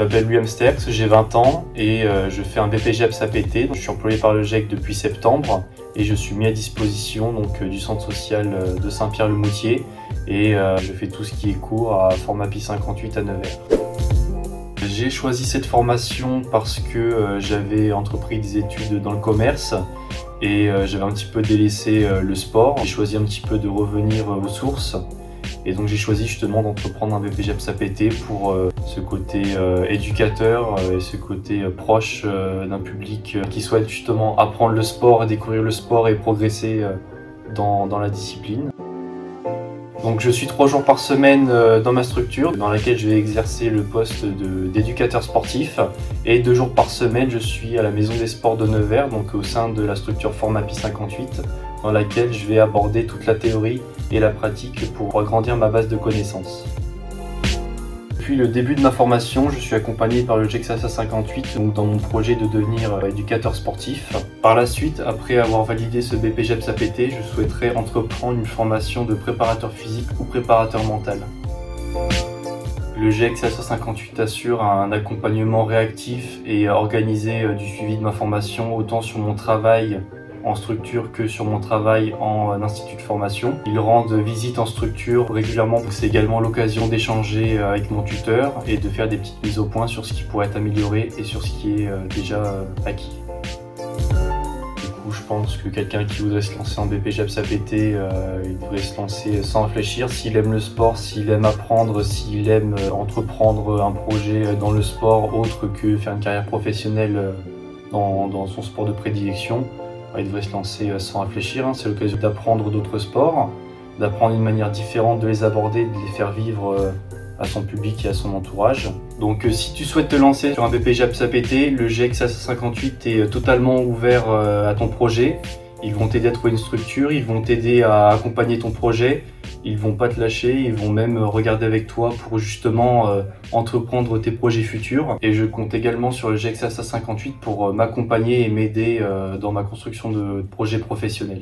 m'appelle William Sterks, j'ai 20 ans et je fais un BPGEPS APT. Je suis employé par le GIEC depuis septembre et je suis mis à disposition du centre social de Saint-Pierre-le-Moutier et je fais tout ce qui est cours à format Pi 58 à Nevers. J'ai choisi cette formation parce que j'avais entrepris des études dans le commerce et j'avais un petit peu délaissé le sport. J'ai choisi un petit peu de revenir aux sources. Et donc j'ai choisi justement d'entreprendre un BPGEPS APT pour ce côté éducateur et ce côté proche d'un public qui souhaite justement apprendre le sport, découvrir le sport et progresser dans la discipline. Donc je suis 3 jours par semaine dans ma structure dans laquelle je vais exercer le poste d'éducateur sportif et 2 jours par semaine je suis à la Maison des Sports de Nevers, donc au sein de la structure format Pi 58 dans laquelle je vais aborder toute la théorie et la pratique pour agrandir ma base de connaissances. Depuis le début de ma formation, je suis accompagné par le GIEC SASA 58 donc dans mon projet de devenir éducateur sportif. Par la suite, après avoir validé ce BPGEPS APT, je souhaiterais entreprendre une formation de préparateur physique ou préparateur mental. Le GIEC SASA 58 assure un accompagnement réactif et organisé du suivi de ma formation autant sur mon travail en structure que sur mon travail en institut de formation. Ils rendent visite en structure régulièrement. C'est également l'occasion d'échanger avec mon tuteur et de faire des petites mises au point sur ce qui pourrait être amélioré et sur ce qui est déjà acquis. Du coup, je pense que quelqu'un qui voudrait se lancer en BPGEPS APT, il devrait se lancer sans réfléchir. S'il aime le sport, s'il aime apprendre, s'il aime entreprendre un projet dans le sport autre que faire une carrière professionnelle dans son sport de prédilection, il devrait se lancer sans réfléchir. C'est l'occasion d'apprendre d'autres sports, d'apprendre une manière différente de les aborder, de les faire vivre à son public et à son entourage. Donc si tu souhaites te lancer sur un BPGEPS APT, le GIEC SASA 58 est totalement ouvert à ton projet. Ils vont t'aider à trouver une structure, ils vont t'aider à accompagner ton projet, ils vont pas te lâcher, ils vont même regarder avec toi pour justement entreprendre tes projets futurs. Et je compte également sur le GIEC SASA 58 pour m'accompagner et m'aider dans ma construction de projets professionnels.